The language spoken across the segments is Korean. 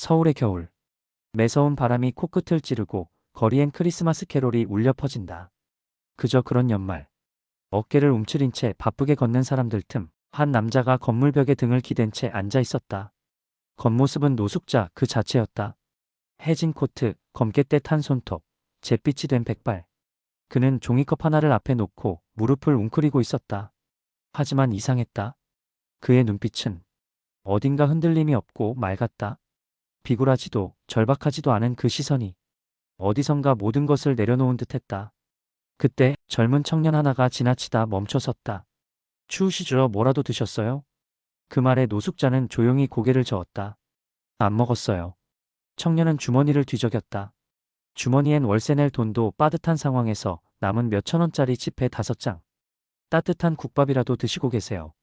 서울의 겨울. 매서운 바람이 코끝을 찌르고 거리엔 크리스마스 캐롤이 울려 퍼진다. 그저 그런 연말. 어깨를 움츠린 채 바쁘게 걷는 사람들 틈 한 남자가 건물벽에 등을 기댄 채 앉아 있었다. 겉모습은 노숙자 그 자체였다. 해진 코트, 검게 떼탄 손톱, 잿빛이 된 백발. 그는 종이컵 하나를 앞에 놓고 무릎을 웅크리고 있었다. 하지만 이상했다. 그의 눈빛은 어딘가 흔들림이 없고 맑았다. 비굴하지도 절박하지도 않은 그 시선이 어디선가 모든 것을 내려놓은 듯했다. 그때 젊은 청년 하나가 지나치다 멈춰섰다. 추우시죠? 뭐라도 드셨어요? 그 말에 노숙자는 조용히 고개를 저었다. 안 먹었어요. 청년은 주머니를 뒤적였다. 주머니엔 월세 낼 돈도 빠듯한 상황에서 남은 몇천 원짜리 지폐 5장. 따뜻한 국밥이라도 드시고 계세요.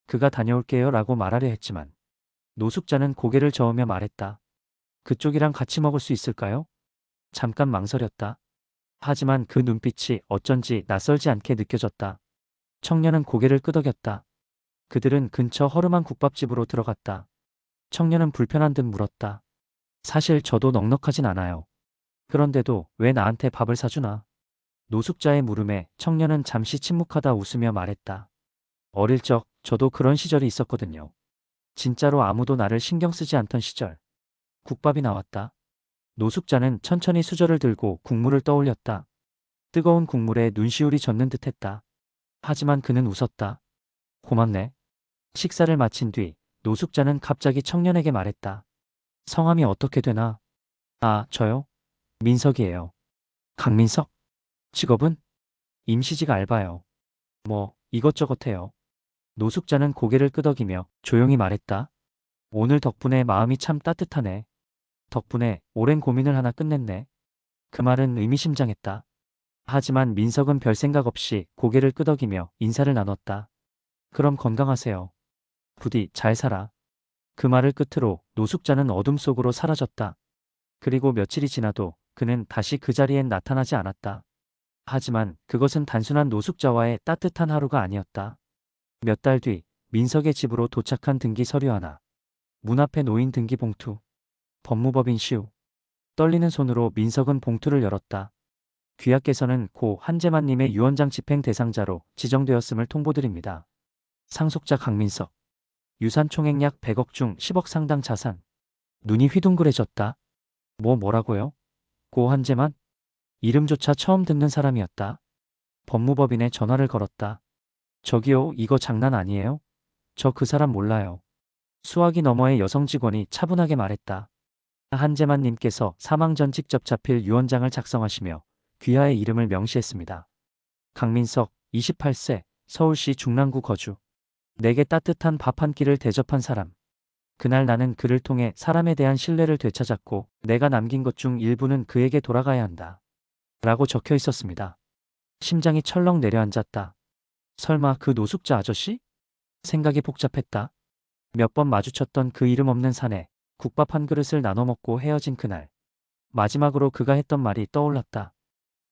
그가 다녀올게요 라고 말하려 했지만 노숙자는 고개를 저으며 말했다. 그쪽이랑 같이 먹을 수 있을까요? 잠깐 망설였다. 하지만 그 눈빛이 어쩐지 낯설지 않게 느껴졌다. 청년은 고개를 끄덕였다. 그들은 근처 허름한 국밥집으로 들어갔다. 청년은 불편한 듯 물었다. 사실 저도 넉넉하진 않아요. 그런데도 왜 나한테 밥을 사주나? 노숙자의 물음에 청년은 잠시 침묵하다 웃으며 말했다. 어릴 적 저도 그런 시절이 있었거든요. 진짜로 아무도 나를 신경 쓰지 않던 시절. 국밥이 나왔다. 노숙자는 천천히 수저를 들고 국물을 떠올렸다. 뜨거운 국물에 눈시울이 젖는 듯했다. 하지만 그는 웃었다. 고맙네. 식사를 마친 뒤 노숙자는 갑자기 청년에게 말했다. 성함이 어떻게 되나? 아, 저요? 민석이에요. 강민석? 직업은? 임시직 알바요. 뭐, 이것저것 해요. 노숙자는 고개를 끄덕이며 조용히 말했다. 오늘 덕분에 마음이 참 따뜻하네. 덕분에 오랜 고민을 하나 끝냈네. 그 말은 의미심장했다. 하지만 민석은 별 생각 없이 고개를 끄덕이며 인사를 나눴다. 그럼 건강하세요. 부디 잘 살아. 그 말을 끝으로 노숙자는 어둠 속으로 사라졌다. 그리고 며칠이 지나도 그는 다시 그 자리엔 나타나지 않았다. 하지만 그것은 단순한 노숙자와의 따뜻한 하루가 아니었다. 몇 달 뒤 민석의 집으로 도착한 등기 서류 하나. 문 앞에 놓인 등기 봉투. 법무법인 시우. 떨리는 손으로 민석은 봉투를 열었다. 귀하께서는 고 한재만님의 유언장 집행 대상자로 지정되었음을 통보드립니다. 상속자 강민석. 유산 총액 약 100억 중 10억 상당 자산. 눈이 휘둥그레졌다. 뭐라고요? 고 한재만? 이름조차 처음 듣는 사람이었다. 법무법인에 전화를 걸었다. 저기요, 이거 장난 아니에요? 저 그 사람 몰라요. 수화기 너머의 여성 직원이 차분하게 말했다. 한재만님께서 사망 전 직접 자필 유언장을 작성하시며 귀하의 이름을 명시했습니다. 강민석, 28세, 서울시 중랑구 거주. 내게 따뜻한 밥 한 끼를 대접한 사람. 그날 나는 그를 통해 사람에 대한 신뢰를 되찾았고 내가 남긴 것 중 일부는 그에게 돌아가야 한다. 라고 적혀 있었습니다. 심장이 철렁 내려앉았다. 설마 그 노숙자 아저씨? 생각이 복잡했다. 몇 번 마주쳤던 그 이름 없는 사내, 국밥 한 그릇을 나눠 먹고 헤어진 그날. 마지막으로 그가 했던 말이 떠올랐다.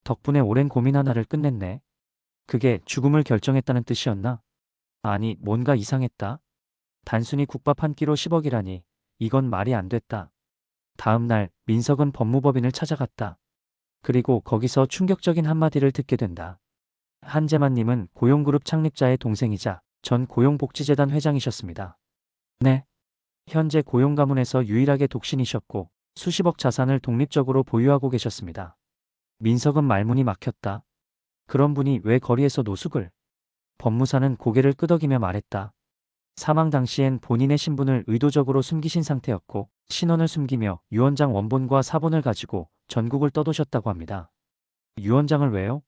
덕분에 오랜 고민 하나를 끝냈네. 그게 죽음을 결정했다는 뜻이었나? 아니, 뭔가 이상했다. 단순히 국밥 한 끼로 10억이라니, 이건 말이 안 됐다. 다음 날 민석은 법무법인을 찾아갔다. 그리고 거기서 충격적인 한마디를 듣게 된다. 한재만님은 고용그룹 창립자의 동생이자 전 고용복지재단 회장이셨습니다. 네. 현재 고용가문에서 유일하게 독신이셨고 수십억 자산을 독립적으로 보유하고 계셨습니다. 민석은 말문이 막혔다. 그런 분이 왜 거리에서 노숙을? 법무사는 고개를 끄덕이며 말했다. 사망 당시엔 본인의 신분을 의도적으로 숨기신 상태였고 신원을 숨기며 유언장 원본과 사본을 가지고 전국을 떠도셨다고 합니다. 유언장을 왜요?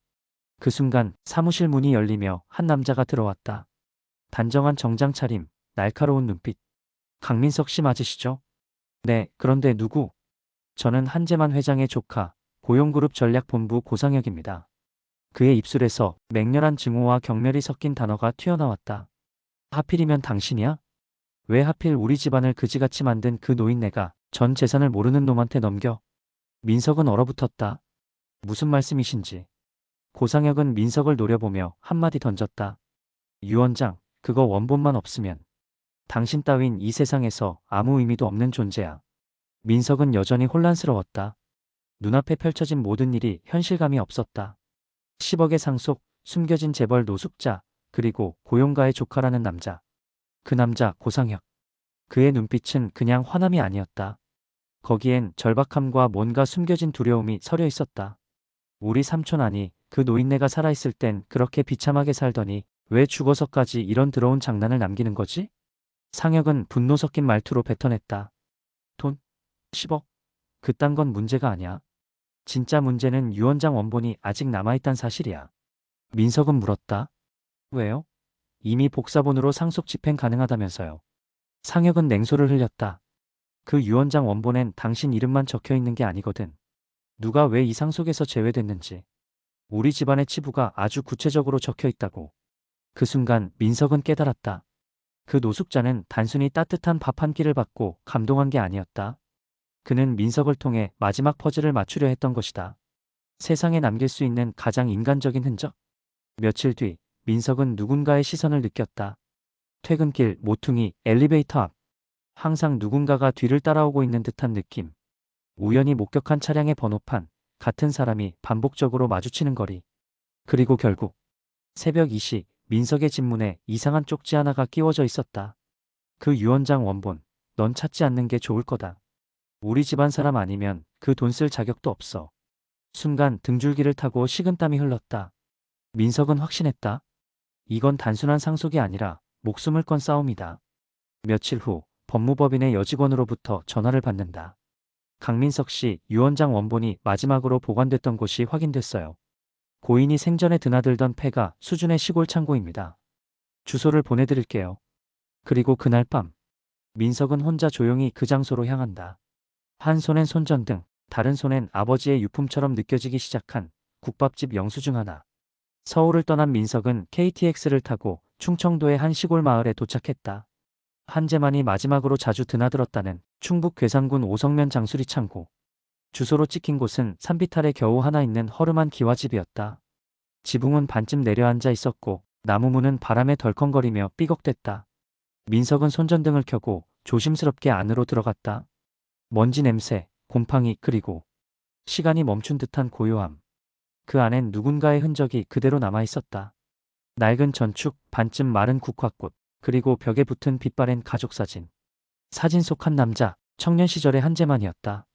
그 순간 사무실 문이 열리며 한 남자가 들어왔다. 단정한 정장 차림, 날카로운 눈빛. 강민석 씨 맞으시죠? 네, 그런데 누구? 저는 한재만 회장의 조카, 고용그룹 전략본부 고상혁입니다. 그의 입술에서 맹렬한 증오와 경멸이 섞인 단어가 튀어나왔다. 하필이면 당신이야? 왜 하필 우리 집안을 그지같이 만든 그 노인네가 전 재산을 모르는 놈한테 넘겨? 민석은 얼어붙었다. 무슨 말씀이신지. 고상혁은 민석을 노려보며 한마디 던졌다. 유언장, 그거 원본만 없으면 당신 따윈 이 세상에서 아무 의미도 없는 존재야. 민석은 여전히 혼란스러웠다. 눈앞에 펼쳐진 모든 일이 현실감이 없었다. 10억의 상속, 숨겨진 재벌 노숙자, 그리고 고용가의 조카라는 남자. 그 남자 고상혁. 그의 눈빛은 그냥 화남이 아니었다. 거기엔 절박함과 뭔가 숨겨진 두려움이 서려 있었다. 우리 삼촌 아니, 그 노인네가 살아있을 땐 그렇게 비참하게 살더니 왜 죽어서까지 이런 더러운 장난을 남기는 거지? 상혁은 분노 섞인 말투로 뱉어냈다. 돈? 10억? 그딴 건 문제가 아니야. 진짜 문제는 유언장 원본이 아직 남아있단 사실이야. 민석은 물었다. 왜요? 이미 복사본으로 상속 집행 가능하다면서요. 상혁은 냉소를 흘렸다. 그 유언장 원본엔 당신 이름만 적혀 있는 게 아니거든. 누가 왜 이 상속에서 제외됐는지. 우리 집안의 치부가 아주 구체적으로 적혀 있다고. 그 순간 민석은 깨달았다. 그 노숙자는 단순히 따뜻한 밥 한 끼를 받고 감동한 게 아니었다. 그는 민석을 통해 마지막 퍼즐을 맞추려 했던 것이다. 세상에 남길 수 있는 가장 인간적인 흔적. 며칠 뒤 민석은 누군가의 시선을 느꼈다. 퇴근길 모퉁이 엘리베이터 앞. 항상 누군가가 뒤를 따라오고 있는 듯한 느낌. 우연히 목격한 차량의 번호판, 같은 사람이 반복적으로 마주치는 거리. 그리고 결국 새벽 2시 민석의 집문에 이상한 쪽지 하나가 끼워져 있었다. 그 유언장 원본, 넌 찾지 않는 게 좋을 거다. 우리 집안 사람 아니면 그 돈 쓸 자격도 없어. 순간 등줄기를 타고 식은땀이 흘렀다. 민석은 확신했다. 이건 단순한 상속이 아니라 목숨을 건 싸움이다. 며칠 후 법무법인의 여직원으로부터 전화를 받는다. 강민석 씨 유언장 원본이 마지막으로 보관됐던 곳이 확인됐어요. 고인이 생전에 드나들던 폐가 수준의 시골 창고입니다. 주소를 보내드릴게요. 그리고 그날 밤 민석은 혼자 조용히 그 장소로 향한다. 한 손엔 손전등, 다른 손엔 아버지의 유품처럼 느껴지기 시작한 국밥집 영수증 하나. 서울을 떠난 민석은 KTX를 타고 충청도의 한 시골 마을에 도착했다. 한재만이 마지막으로 자주 드나들었다는 충북 괴산군 오성면 장수리 창고. 주소로 찍힌 곳은 산비탈에 겨우 하나 있는 허름한 기와집이었다. 지붕은 반쯤 내려앉아 있었고 나무 문은 바람에 덜컹거리며 삐걱댔다. 민석은 손전등을 켜고 조심스럽게 안으로 들어갔다. 먼지 냄새, 곰팡이 그리고 시간이 멈춘 듯한 고요함. 그 안엔 누군가의 흔적이 그대로 남아 있었다. 낡은 전축, 반쯤 마른 국화꽃, 그리고 벽에 붙은 빛바랜 가족사진. 사진 속 한 남자, 청년 시절의 한재만이었다.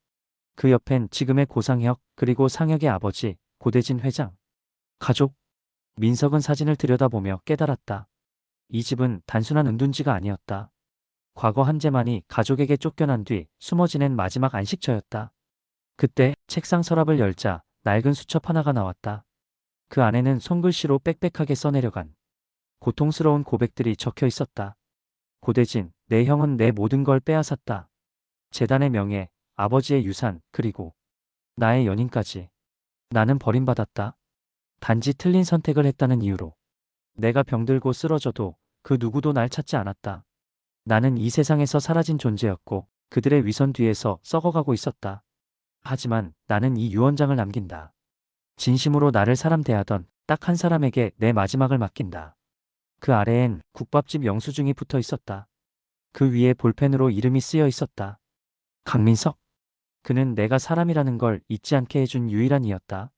그 옆엔 지금의 고상혁, 그리고 상혁의 아버지, 고대진 회장. 가족? 민석은 사진을 들여다보며 깨달았다. 이 집은 단순한 은둔지가 아니었다. 과거 한재만이 가족에게 쫓겨난 뒤 숨어 지낸 마지막 안식처였다. 그때 책상 서랍을 열자 낡은 수첩 하나가 나왔다. 그 안에는 손글씨로 빽빽하게 써내려간 고통스러운 고백들이 적혀 있었다. 고대진, 내 형은 내 모든 걸 빼앗았다. 재단의 명예, 아버지의 유산, 그리고 나의 연인까지. 나는 버림받았다. 단지 틀린 선택을 했다는 이유로. 내가 병들고 쓰러져도 그 누구도 날 찾지 않았다. 나는 이 세상에서 사라진 존재였고 그들의 위선 뒤에서 썩어가고 있었다. 하지만 나는 이 유언장을 남긴다. 진심으로 나를 사람 대하던 딱 한 사람에게 내 마지막을 맡긴다. 그 아래엔 국밥집 영수증이 붙어 있었다. 그 위에 볼펜으로 이름이 쓰여 있었다. 강민석. 그는 내가 사람이라는 걸 잊지 않게 해준 유일한 이였다.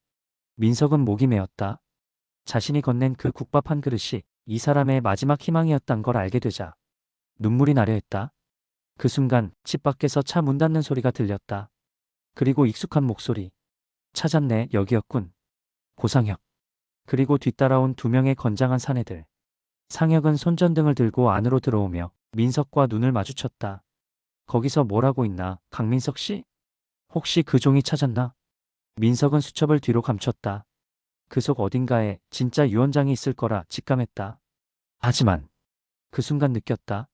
민석은 목이 메었다. 자신이 건넨 그 국밥 한 그릇이 이 사람의 마지막 희망이었단 걸 알게 되자 눈물이 나려 했다. 그 순간 집 밖에서 차 문 닫는 소리가 들렸다. 그리고 익숙한 목소리. 찾았네, 여기였군. 고상혁. 그리고 뒤따라온 두 명의 건장한 사내들. 상혁은 손전등을 들고 안으로 들어오며 민석과 눈을 마주쳤다. 거기서 뭘 하고 있나, 강민석 씨? 혹시 그 종이 찾았나? 민석은 수첩을 뒤로 감췄다. 그 속 어딘가에 진짜 유언장이 있을 거라 직감했다. 하지만 그 순간 느꼈다.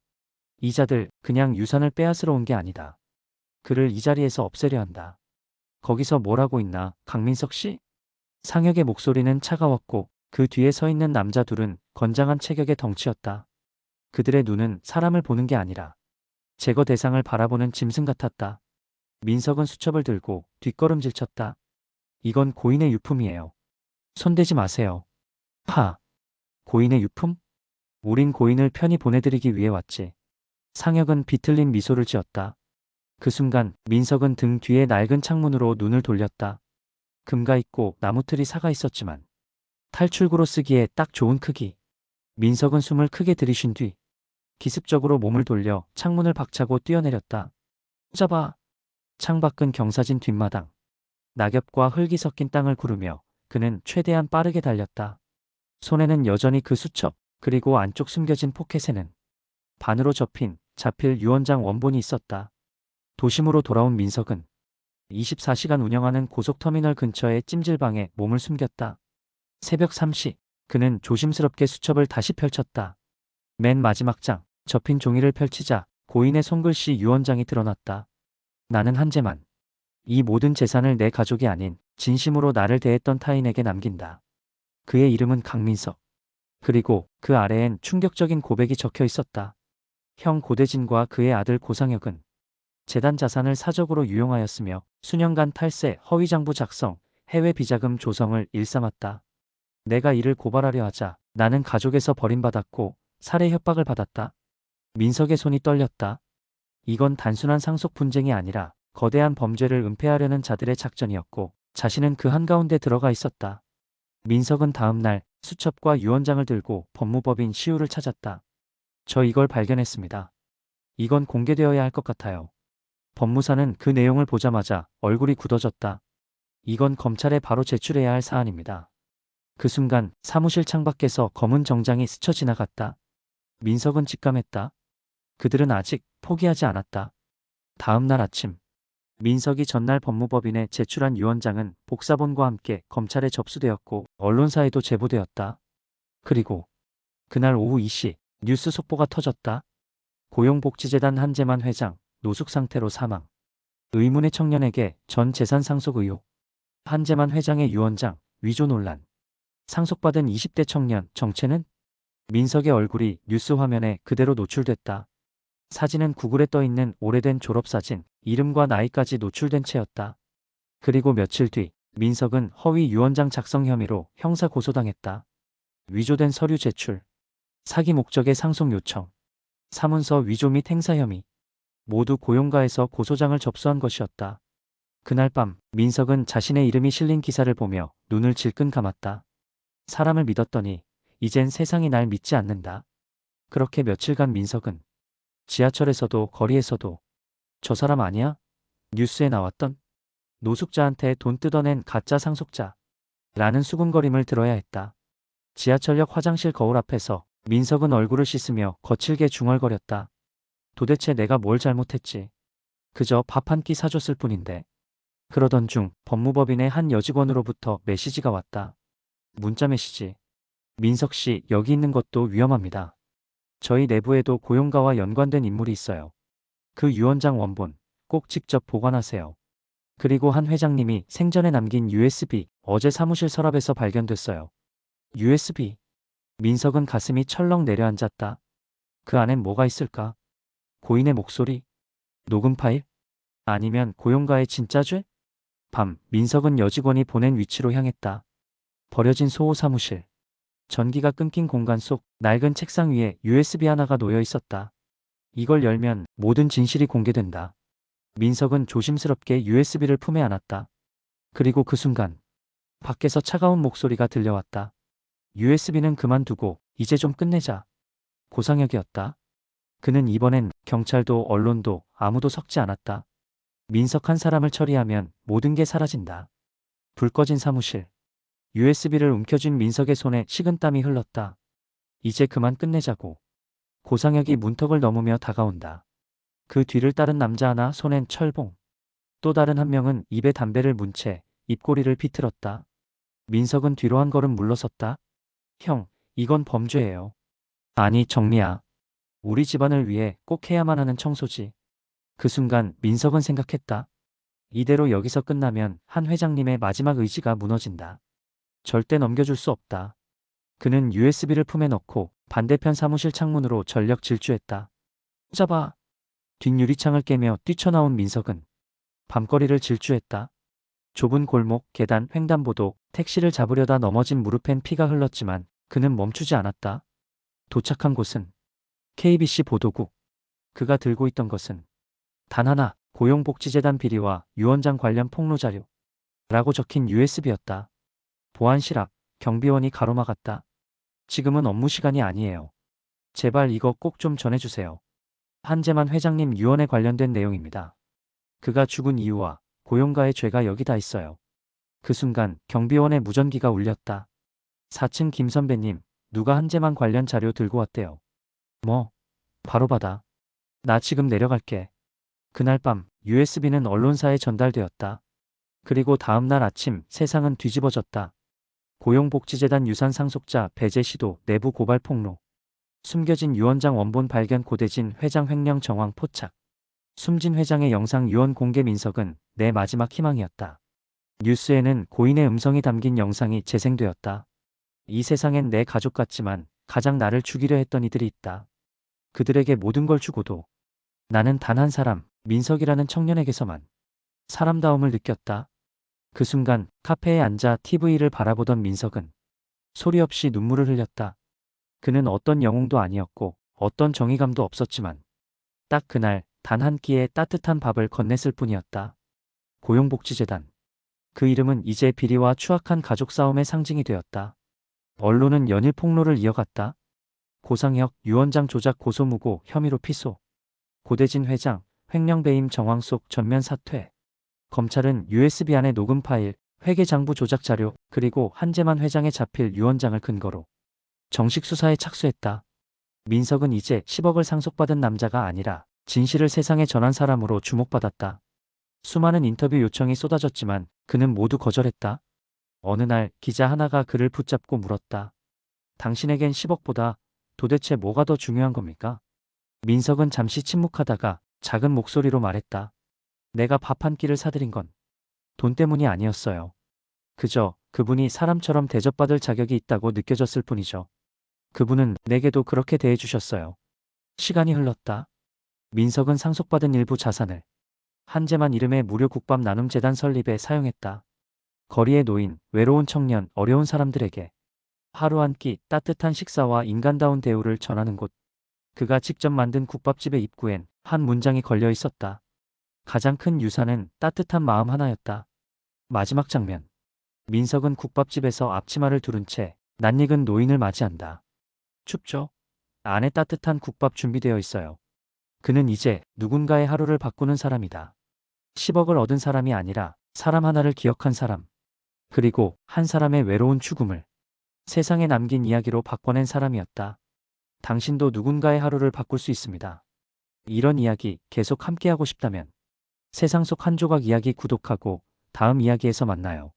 이 자들 그냥 유산을 빼앗으러 온 게 아니다. 그를 이 자리에서 없애려 한다. 거기서 뭘 하고 있나, 강민석 씨? 상혁의 목소리는 차가웠고 그 뒤에 서 있는 남자 둘은 건장한 체격의 덩치였다. 그들의 눈은 사람을 보는 게 아니라 제거 대상을 바라보는 짐승 같았다. 민석은 수첩을 들고 뒷걸음질 쳤다. 이건 고인의 유품이에요. 손대지 마세요. 파. 고인의 유품? 우린 고인을 편히 보내드리기 위해 왔지. 상혁은 비틀린 미소를 지었다. 그 순간 민석은 등 뒤에 낡은 창문으로 눈을 돌렸다. 금가 있고 나무틀이 사가 있었지만 탈출구로 쓰기에 딱 좋은 크기. 민석은 숨을 크게 들이쉰 뒤 기습적으로 몸을 돌려 창문을 박차고 뛰어내렸다. 잡아! 창밖은 경사진 뒷마당. 낙엽과 흙이 섞인 땅을 구르며 그는 최대한 빠르게 달렸다. 손에는 여전히 그 수첩, 그리고 안쪽 숨겨진 포켓에는 반으로 접힌 자필 유언장 원본이 있었다. 도심으로 돌아온 민석은 24시간 운영하는 고속터미널 근처의 찜질방에 몸을 숨겼다. 새벽 3시, 그는 조심스럽게 수첩을 다시 펼쳤다. 맨 마지막 장, 접힌 종이를 펼치자 고인의 손글씨 유언장이 드러났다. 나는 한재만. 이 모든 재산을 내 가족이 아닌 진심으로 나를 대했던 타인에게 남긴다. 그의 이름은 강민석. 그리고 그 아래엔 충격적인 고백이 적혀 있었다. 형 고대진과 그의 아들 고상혁은 재단 자산을 사적으로 유용하였으며 수년간 탈세, 허위장부 작성, 해외 비자금 조성을 일삼았다. 내가 이를 고발하려 하자 나는 가족에서 버림받았고 살해 협박을 받았다. 민석의 손이 떨렸다. 이건 단순한 상속 분쟁이 아니라 거대한 범죄를 은폐하려는 자들의 작전이었고 자신은 그 한가운데 들어가 있었다. 민석은 다음 날 수첩과 유언장을 들고 법무법인 시우를 찾았다. 저 이걸 발견했습니다. 이건 공개되어야 할 것 같아요. 법무사는 그 내용을 보자마자 얼굴이 굳어졌다. 이건 검찰에 바로 제출해야 할 사안입니다. 그 순간 사무실 창밖에서 검은 정장이 스쳐 지나갔다. 민석은 직감했다. 그들은 아직 포기하지 않았다. 다음 날 아침, 민석이 전날 법무법인에 제출한 유언장은 복사본과 함께 검찰에 접수되었고 언론사에도 제보되었다. 그리고 그날 오후 2시 뉴스 속보가 터졌다. 고용복지재단 한재만 회장 노숙 상태로 사망. 의문의 청년에게 전 재산 상속 의혹. 한재만 회장의 유언장 위조 논란. 상속받은 20대 청년 정체는? 민석의 얼굴이 뉴스 화면에 그대로 노출됐다. 사진은 구글에 떠있는 오래된 졸업사진, 이름과 나이까지 노출된 채였다. 그리고 며칠 뒤 민석은 허위 유언장 작성 혐의로 형사 고소당했다. 위조된 서류 제출, 사기 목적의 상속 요청, 사문서 위조 및 행사 혐의, 모두 고용가에서 고소장을 접수한 것이었다. 그날 밤 민석은 자신의 이름이 실린 기사를 보며 눈을 질끈 감았다. 사람을 믿었더니 이젠 세상이 날 믿지 않는다. 그렇게 며칠간 민석은 지하철에서도 거리에서도 저 사람 아니야? 뉴스에 나왔던 노숙자한테 돈 뜯어낸 가짜 상속자 라는 수군거림을 들어야 했다. 지하철역 화장실 거울 앞에서 민석은 얼굴을 씻으며 거칠게 중얼거렸다. 도대체 내가 뭘 잘못했지? 그저 밥 한 끼 사줬을 뿐인데. 그러던 중 법무법인의 한 여직원으로부터 메시지가 왔다. 문자 메시지. 민석 씨, 여기 있는 것도 위험합니다. 저희 내부에도 고용가와 연관된 인물이 있어요. 그 유언장 원본 꼭 직접 보관하세요. 그리고 한 회장님이 생전에 남긴 USB 어제 사무실 서랍에서 발견됐어요. USB. 민석은 가슴이 철렁 내려앉았다. 그 안엔 뭐가 있을까? 고인의 목소리? 녹음 파일? 아니면 고용가의 진짜 죄? 밤, 민석은 여직원이 보낸 위치로 향했다. 버려진 소호 사무실. 전기가 끊긴 공간 속 낡은 책상 위에 USB 하나가 놓여 있었다. 이걸 열면 모든 진실이 공개된다. 민석은 조심스럽게 USB를 품에 안았다. 그리고 그 순간 밖에서 차가운 목소리가 들려왔다. USB는 그만두고 이제 좀 끝내자. 고상혁이었다. 그는 이번엔 경찰도 언론도 아무도 섞지 않았다. 민석 한 사람을 처리하면 모든 게 사라진다. 불 꺼진 사무실. USB를 움켜쥔 민석의 손에 식은땀이 흘렀다. 이제 그만 끝내자고. 고상혁이 문턱을 넘으며 다가온다. 그 뒤를 따른 남자 하나 손엔 철봉. 또 다른 한 명은 입에 담배를 문 채 입꼬리를 비틀었다. 민석은 뒤로 한 걸음 물러섰다. 형, 이건 범죄예요. 아니, 정리야. 우리 집안을 위해 꼭 해야만 하는 청소지. 그 순간 민석은 생각했다. 이대로 여기서 끝나면 한 회장님의 마지막 의지가 무너진다. 절대 넘겨줄 수 없다. 그는 USB를 품에 넣고 반대편 사무실 창문으로 전력 질주했다. 잡아! 뒷유리창을 깨며 뛰쳐나온 민석은 밤거리를 질주했다. 좁은 골목, 계단, 횡단보도, 택시를 잡으려다 넘어진 무릎엔 피가 흘렀지만 그는 멈추지 않았다. 도착한 곳은 KBC 보도국. 그가 들고 있던 것은 단 하나, 고용복지재단 비리와 유원장 관련 폭로자료 라고 적힌 USB였다. 보안실 앞 경비원이 가로막았다. 지금은 업무 시간이 아니에요. 제발 이거 꼭 좀 전해주세요. 한재만 회장님 유언에 관련된 내용입니다. 그가 죽은 이유와 고용가의 죄가 여기 다 있어요. 그 순간 경비원의 무전기가 울렸다. 4층 김 선배님, 누가 한재만 관련 자료 들고 왔대요. 뭐? 바로 받아. 나 지금 내려갈게. 그날 밤 USB는 언론사에 전달되었다. 그리고 다음 날 아침 세상은 뒤집어졌다. 고용복지재단 유산 상속자 배제 시도 내부 고발 폭로. 숨겨진 유원장 원본 발견 고대진 회장 횡령 정황 포착. 숨진 회장의 영상 유언 공개 민석은 내 마지막 희망이었다. 뉴스에는 고인의 음성이 담긴 영상이 재생되었다. 이 세상엔 내 가족 같지만 가장 나를 죽이려 했던 이들이 있다. 그들에게 모든 걸 주고도 나는 단 한 사람, 민석이라는 청년에게서만 사람다움을 느꼈다. 그 순간 카페에 앉아 TV를 바라보던 민석은 소리 없이 눈물을 흘렸다. 그는 어떤 영웅도 아니었고 어떤 정의감도 없었지만 딱 그날 단 한 끼의 따뜻한 밥을 건넸을 뿐이었다. 고용복지재단. 그 이름은 이제 비리와 추악한 가족 싸움의 상징이 되었다. 언론은 연일 폭로를 이어갔다. 고상혁 유원장 조작 고소무고 혐의로 피소. 고대진 회장 횡령 배임 정황 속 전면 사퇴. 검찰은 USB 안의 녹음 파일, 회계장부 조작 자료, 그리고 한재만 회장의 자필 유언장을 근거로 정식 수사에 착수했다. 민석은 이제 10억을 상속받은 남자가 아니라 진실을 세상에 전한 사람으로 주목받았다. 수많은 인터뷰 요청이 쏟아졌지만 그는 모두 거절했다. 어느 날 기자 하나가 그를 붙잡고 물었다. 당신에겐 10억보다 도대체 뭐가 더 중요한 겁니까? 민석은 잠시 침묵하다가 작은 목소리로 말했다. 내가 밥 한 끼를 사드린 건 돈 때문이 아니었어요. 그저 그분이 사람처럼 대접받을 자격이 있다고 느껴졌을 뿐이죠. 그분은 내게도 그렇게 대해주셨어요. 시간이 흘렀다. 민석은 상속받은 일부 자산을 한재만 이름의 무료 국밥 나눔 재단 설립에 사용했다. 거리에 놓인 외로운 청년, 어려운 사람들에게 하루 한 끼 따뜻한 식사와 인간다운 대우를 전하는 곳. 그가 직접 만든 국밥집의 입구엔 한 문장이 걸려 있었다. 가장 큰 유산은 따뜻한 마음 하나였다. 마지막 장면. 민석은 국밥집에서 앞치마를 두른 채 낯익은 노인을 맞이한다. 춥죠? 안에 따뜻한 국밥 준비되어 있어요. 그는 이제 누군가의 하루를 바꾸는 사람이다. 10억을 얻은 사람이 아니라 사람 하나를 기억한 사람. 그리고 한 사람의 외로운 죽음을 세상에 남긴 이야기로 바꿔낸 사람이었다. 당신도 누군가의 하루를 바꿀 수 있습니다. 이런 이야기 계속 함께하고 싶다면 세상 속 한 조각 이야기 구독하고 다음 이야기에서 만나요.